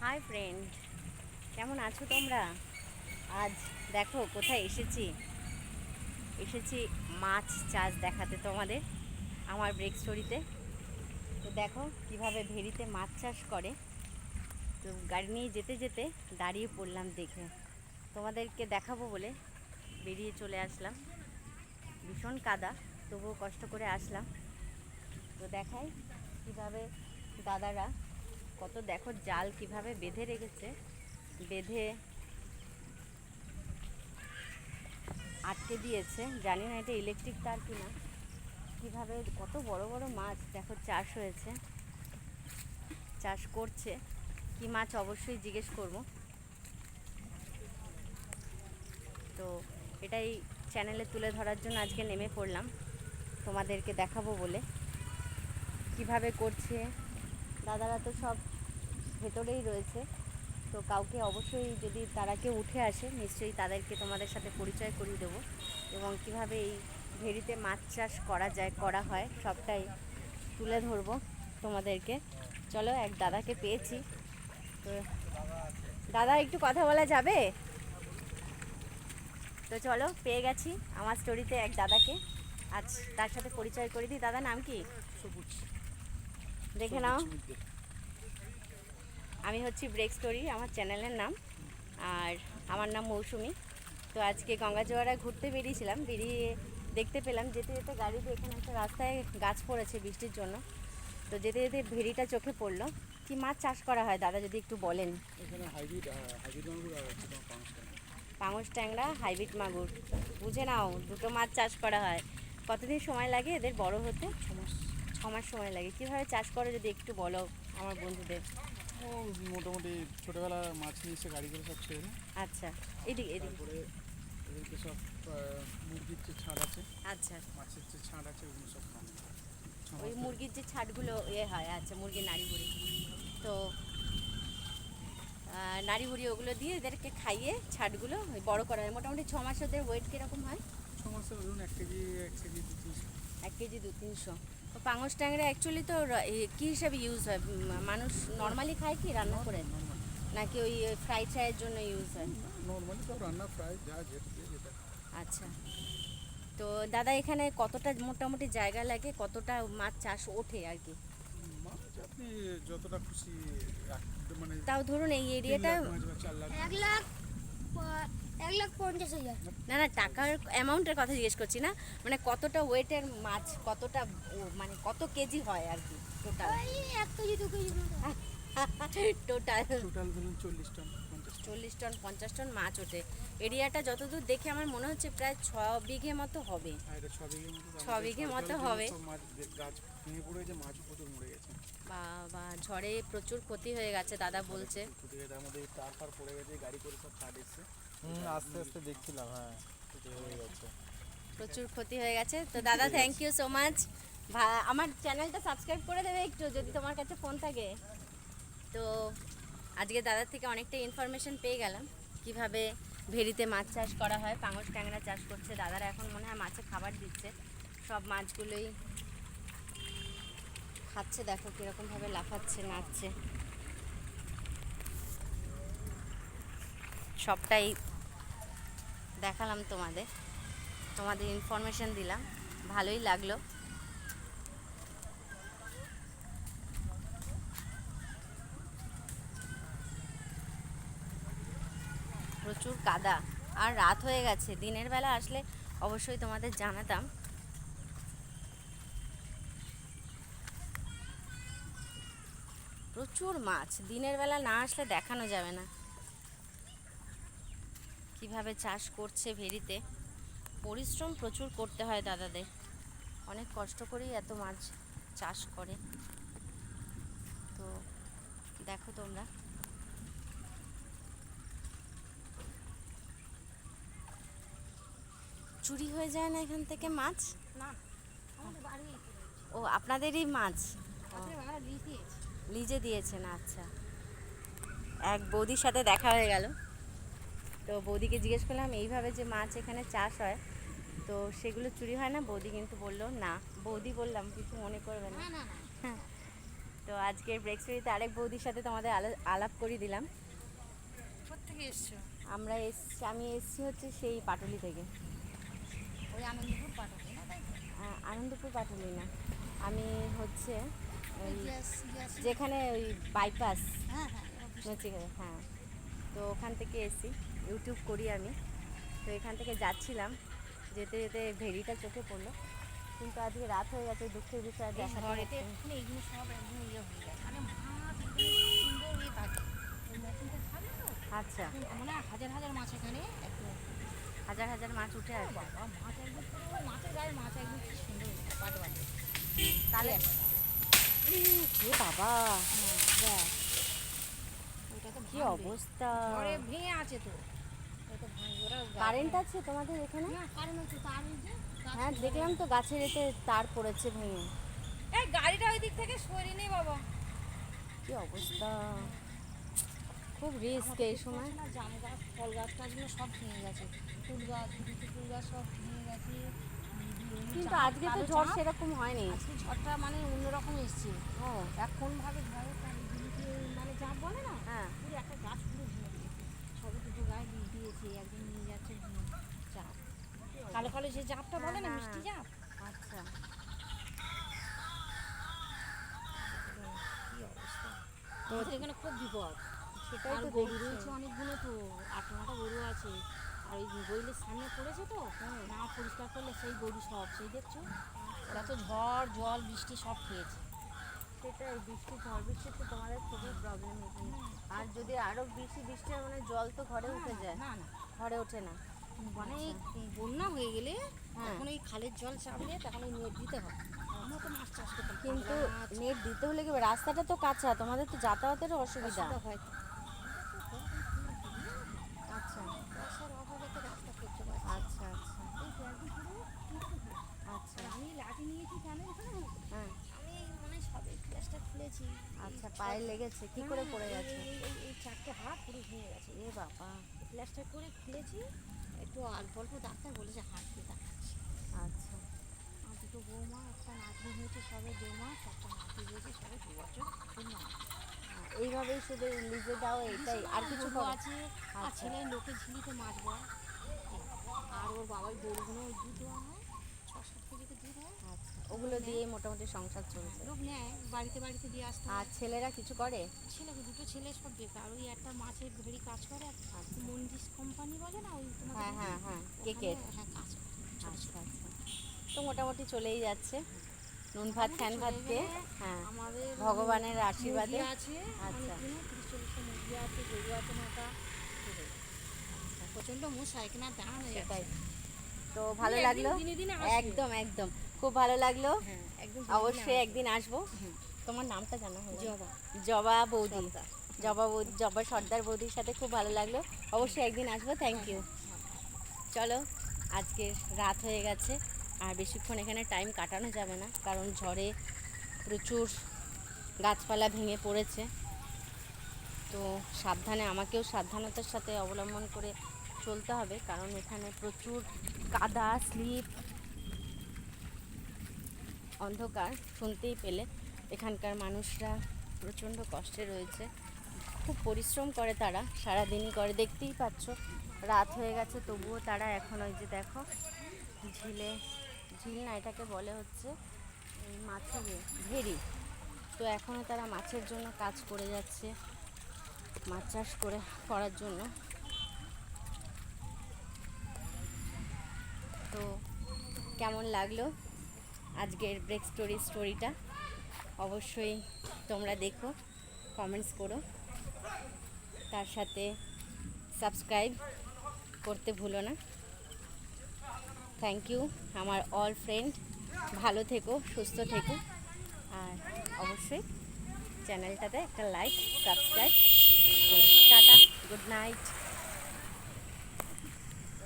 Hi friend, কেমন আছো তোমরা? আজ দেখো কোথায় এসেছি। এসেছি মাছ চাষ দেখাতে তোমাদের, আমার ব্রেক স্টোরিতে। তো দেখো কিভাবে ভেড়িতে মাছ চাষ করে। তো গাড়ি নিয়ে যেতে যেতে দাঁড়িয়ে পড়লাম দেখে, তোমাদেরকে দেখাবো বলে বেরিয়ে চলে আসলাম। ভীষণ কাদা, তবুও কষ্ট করে আসলাম। তো দেখাই কিভাবে দাদারা কত, দেখো জাল কিভাবে বেঁধে রেখেছে, বেঁধে আটকে দিয়েছে। জানি না এটা ইলেকট্রিক তার কিনা। কিভাবে কত বড় বড় মাছ দেখো চাষ হয়েছে, চাষ করছে। কি মাছ অবশ্যই জিজ্ঞেস করব। তো এটাই চ্যানেলে তুলে ধরার জন্য আজকে নেমে পড়লাম, তোমাদেরকে দেখাবো বলে কিভাবে করছে। দাদারা তো সব ভেতরেই রয়েছে, তো কাউকে অবশ্যই যদি তারা কেউ উঠে আসে নিশ্চয়ই তাদেরকে তোমাদের সাথে পরিচয় করিয়ে দেবো, এবং কিভাবে এই ভেড়িতে মাছ চাষ করা হয় সবটাই তুলে ধরবো তোমাদেরকে। চলো, এক দাদাকে পেয়েছি। তো দাদা, একটু কথা বলা যাবে? তো চলো, পেয়ে গেছি আমার স্টোরিতে এক দাদাকে। আজ তার সাথে পরিচয় করে দিই। দাদা নাম কি? সবুজ। দেখে সবুজ নাও, মিদ্যে। আমি হচ্ছি ব্রেক স্টোরি আমার চ্যানেলের নাম। আর আমার নাম মৌসুমি। তো আজকে গঙ্গাজোয়ারায় ঘুরতে বেরিয়েছিলাম, বেরিয়ে দেখতে পেলাম যেতে যেতে গাড়িতে এখানে একটা রাস্তায় গাছ পড়েছে বৃষ্টির জন্য। তো যেতে যেতে ভেড়িটা চোখে পড়লো। কি মাছ চাষ করা হয় দাদা, যদি একটু বলেন? এখানে হাইব্রিড হাইব্রিড মাগুর আর হচ্ছে তোমার পাঁচ টাকা। পাঙস ট্যাংরা, হাইব্রিড মাগুর। বুঝে নাও, দুটো মাছ চাষ করা হয়। কতদিন সময় লাগে এদের বড় হতে? 6 মাস। 6 মাস সময় লাগে। কীভাবে চাষ করে যদি একটু বলো আমার বন্ধুদের। ও মোটামুটি ছোটোবেলা মাছ নিয়ে এসে গাড়ি করে সব ছেড়ে দেয়। আচ্ছা, এদিকে এদিকে। তারপরে এদেরকে সব মুরগির যে ছাড় আছে, আচ্ছা, মাছের যে ছাড় আছে ওগুলো সব খাওয়ানো হয়। ছ ওই মাস ধরে। মুরগির যে ছাটগুলো হয়, আচ্ছা, মুরগির নাড়ি বুড়ি। তো নাড়ি বুড়ি ওগুলো দিয়ে এদেরকে খাইয়ে ছাটগুলো বড় করা হয়। মোটামুটি 6 মাস ওদের ওয়েট কীরকম হয়? 6 মাসে ধরুন 1 কেজি 1 কেজি 2-300। 1 কেজি 200-300। তো পাঙস ট্যাংরা অ্যাকচুয়ালি তো কী হিসাবে ইউজ হয়? মানুষ নর্মালি খায় কি রান্না করে, নর্মাল। নাকি ওই ফ্রাই ফ্রাইয়ের জন্য ইউজ হয়? নর্মালি সব রান্না ফ্রাই যা যেটা যেটা। আচ্ছা। তো দাদা, এখানে কতটা মোটামুটি জায়গা লাগে, কতটা মাছ চাষ ওঠে আর কি? মাছ আপনি যতটা খুশি মানে তাও ধরুন এই 3 এরিয়াটা। লাখ মাছ বা 4 লাখ। 1 লাখ 1,50,000। না না, টাকার অ্যামাউন্টের কথা জিজ্ঞেস করছি না, মানে কতটা ওয়েটের মাছ, কতটা মানে কত কেজি হয় আর কি টোটাল? ওই 1 কেজি 2 কেজি মতো। টোটাল টোটাল ধরুন 40 টন 50 টন। 40 টন 50 টন মাছ ওঠে। এরিয়াটা যতদূর দেখে আমার মনে হচ্ছে প্রায় 6 বিঘে মতো হবে। আর এটা 6 বিঘের মতো। 6 বিঘে মতো হবে। সব মাছ গাছ ভেঙে পড়েছে, মাছ প্রচুর মরে গেছে। বা ঝড়ে প্রচুর ক্ষতি হয়ে গেছে দাদা বলছে। ক্ষতি হয়ে তার মধ্যে তার ফার পড়ে গেছে, গাড়ি করে সব ছাড় এসছে। আস্তে আস্তে দেখছিলাম, হ্যাঁ ক্ষতি হয়ে গেছে। প্রচুর ক্ষতি হয়ে গেছে। তো দাদা, থ্যাংক ইউ সো মাচ। আমার চ্যানেলটা সাবস্ক্রাইব করে দেবে একটু, যদি তোমার কাছে ফোন থাকে। তো আজকে দাদার থেকে অনেকটা ইনফরমেশন পেয়ে গেলাম কিভাবে ভেড়িতে মাছ চাষ করা হয়। পাঙস ট্যাংরা চাষ করছে দাদারা, এখন মনে হয় মাছে খাবার দিচ্ছে। সব মাছগুলোই খাচ্ছে, দেখো কীরকমভাবে লাফাচ্ছে, নাচছে। সবটাই দেখালাম তোমাদের, তোমাদের ইনফরমেশন দিলাম, ভালোই লাগলো। প্রচুর কাদা, আর রাত হয়ে গেছে। দিনের বেলা আসলে অবশ্যই তোমাদের জানাতাম। প্রচুর মাছ, দিনের বেলা না আসলে দেখানো যাবে না কিভাবে চাষ করছে ভেড়িতে। পরিশ্রম প্রচুর করতে হয় দাদাদের, অনেক কষ্ট করেই এত মাছ চাষ করে। তো দেখো তোমরা, চুরি হয়ে যায় না এখান থেকে মাছ? না, আমাদের বাড়ি ও, আপনাদেরই মাছ? আমরা লিজ দিয়েছি। লিজে দিয়েছেন, আচ্ছা। এক বৌদির সাথে দেখা হয়ে গেল। তো বৌদিকে জিজ্ঞেস করলাম এইভাবে যে মাছ এখানে চাষ হয়, তো সেগুলো চুরি হয় না? বৌদি কিন্তু বললো না। বৌদি বললাম, কিছু মনে করবে না। না না না। হ্যাঁ। তো তো আজকের ব্রেক স্টোরিতে আরেক বৌদির সাথে তোমাদের আলাপ করে দিলাম। কোথেকে এসছো? আমি এসছি হচ্ছে সেই পাটুলি থেকে। ওই আনন্দপুর পাঠাবে না, তাই তো? আনন্দপুর পাটুলি না, আমি হচ্ছে ওই গ্যাস যেখানে ওই বাইপাস হ্যাঁ হ্যাঁ অফিস। হ্যাঁ, তো ওখান থেকে এসি, ইউটিউব করি আমি। তো এখান থেকে যাচ্ছিলাম, যেতে যেতে ভেড়িটা চোখে পড়লো, কিন্তু আজকে রাত হয়ে গেছে, দুঃখের বিষয় দেখা ঘরেতে এক্ষুনি এইগুলো সব একদম ইয়ে হয়ে গেছে। আরে মাছ এগুলো সুন্দর ইয়ে থাকে, ওই মেশিনটা থাকে তো। আচ্ছা, মানে হাজার হাজার মাছ এখানে একদম। হাজার হাজার মাছ উঠে আসবে। বাবা মাছ একদম পুরো মাছের গায়ে মাছ একদম কি সুন্দর পাট বাটে। তাহলে এ বাবা, হ্যাঁ ওইটা তো কি ভাঙবে। অবস্থা! ঘরে ভেঙে আছে তো, ওটা ভাঙবে। ওরা কারেন্ট আছে তোমাদের এখানে? না কারেন্ট আছে, তার এই যে গাছ- হ্যাঁ, দেখলাম তো গাছের এতে তার পড়েছে ভেঙে। এই গাড়িটা ওই দিক থেকে সরিয়ে নেই বাবা। কি অবস্থা, খুব রিস্ক এই সময়। না জাম গাছ ফল গাছ টাছগুলো সব ভেঙে গেছে, ফুল গাছ দুটো ফুল গাছ সব ভেঙে গেছে। কিন্তু আজকে তো ঝড় সেরকম হয়নি। আজকে ঝড়টা মানে অন্যরকম এসছে। ও এখন ভাবে ঝড়ে মানে জাম বলে না, হ্যাঁ, পুরো একটা গাছ পুরো ভেঙে দিয়েছে। সবে দুটো গায়ে বীজ দিয়েছে, একদিন নিয়ে যাচ্ছে চাপ কালো কালো যে জাপটা বলে না, হ্যাঁ, মিষ্টি জাপ। আচ্ছা। কি অবস্থা, আমাদের এখানে খুব বিপদ। সেটাই আর তো গরু দেখছি। রয়েছে অনেকগুলো, তো 8-9টা গরু আছে। আর ওই গইলের সামনে পড়েছে তো, না পরিষ্কার করলে সেই গরু সব সেই দেখছো, ওরা তো ঝড় জল বৃষ্টি সব খেয়েছে। সেটাই, বৃষ্টি ঝড় বৃষ্টিতে তোমাদের খুবই প্রবলেম এখানে। আর যদি আরো বেশি বৃষ্টি হয় মানে জল তো ঘরে উঠে যায়। না না ঘরে ওঠে না। মানে বন্যা হয়ে গেলে হ্যাঁ। তখন এই খালের জল চাপলে তখন ওই নেট দিতে হবে। আমরা তো মাছ চাষ করতাম, কিন্তু পাগলা মাছ, নেট দিতে হলে কি, রাস্তাটা তো কাঁচা, তোমাদের তো যাতায়াতেরও অসুবিধা। অসুবিধা হয় তো। আচ্ছা বর্ষার অভাবে তো রাস্তা করতে পারছি। আচ্ছা আচ্ছা এই ব্যাগটি পুরো টুকটুক হয়। আচ্ছা। আর আমি লাঠি নিয়েছি জানেন এখানে, হ্যাঁ, আমি মানে সবে গ্লাসটা খুলেছি। আচ্ছা, পায়ে লেগেছে, কি করে পড়ে গেছে? এই চারটে হাত পুরো ভেঙে গেছে। এ বাবা, প্লাস্টার করে খুলেছি, একটু অল্প অল্প ডাক্তার বলেছে হাত দিয়ে দেখাচ্ছি। আচ্ছা। আর দুটো বৌমা, একটা নাতনি হয়েছে সবে 2 মাস, একটা নাতি হয়েছে সবে 2 বছর। এইভাবেই শুধু লিজে দাও, এটাই, আর কিছু গরু করো? আছে, আর আচ্ছা। ছেলে লোকের ঝিলিতে মাছ বয়। আর ওর বাবার গরুগুলো ওই দুধ দেওয়া হয়, 6-7 কেজিতে দুধ হয়। আচ্ছা, ওগুলো দিয়ে মোটামুটি সংসার চলছে। লোক নেয়, বাড়িতে বাড়িতে দিয়ে আসতে হয়। আর ছেলেরা কিছু করে? ছেলেকে দুটো ছেলে সব বেকার, ওই একটা মাছের ভেড়ি কাজ করে, আর মন্দির কোম্পানি বলে না ওই তোমাদের হ্যাঁ হ্যাঁ হ্যাঁ, কেকের। ওখানে, হ্যাঁ কাজ করে। আচ্ছা আচ্ছা, তো মোটামুটি চলেই যাচ্ছে নুন ভাত ফ্যান ভাত দিয়ে। হ্যাঁ, আমাদের ভগবানের আশীর্বাদে। মুরগি আছে, আচ্ছা। অনেকগুলো 30-40টা মুরগি আছে, গরু আছে 9টা। প্রচণ্ড মশা এখানে আর দাঁড়ানো যাচ্ছে সেটাই, না। তো ভালো তুমি লাগলো। একদিন দিনে দিনে আসবে। একদম একদম, খুব ভালো লাগলো। হ্যাঁ একদম অবশ্যই একদিন আসবো। তোমার নামটা জানা হলো? জবা জবা বৌদি। সর্দার। জবা বৌদি, জবা সর্দার বৌদির সাথে খুব ভালো লাগলো। অবশ্যই একদিন আসবো। Thank you. চলো, আজকে রাত হয়ে গেছে, আর বেশিক্ষণ এখানে টাইম কাটানো যাবে না, কারণ ঝড়ে প্রচুর গাছপালা ভেঙে পড়েছে। তো সাবধানে, আমাকেও সাবধানতার সাথে অবলম্বন করে চলতে হবে, কারণ এখানে প্রচুর কাদা, স্লিপ, অন্ধকার। শুনতেই পেলে এখানকার মানুষরা প্রচণ্ড কষ্টে রয়েছে, খুব পরিশ্রম করে তারা, সারাদিনই করে, দেখতেই পাচ্ছ রাত হয়ে গেছে, তবুও তারা এখন ওই যে দেখো ঝিল না, এটাকে বলে হচ্ছে এই মাছের ভেড়ি, তো এখনও তারা মাছের জন্য কাজ করে যাচ্ছে, মাছ চাষ করার জন্য। তো কেমন লাগলো আজকের ব্রেক স্টোরিটা? অবশ্যই তোমরা দেখো, কমেন্টস করো, তার সাথে সাবস্ক্রাইব করতে ভুলো না। থ্যাংক ইউ আমার অল ফ্রেন্ড, ভালো থেকো, সুস্থ থেকো, আর অবশ্যই চ্যানেলটাতে একটা লাইক, সাবস্ক্রাইব করো। Tata, good night.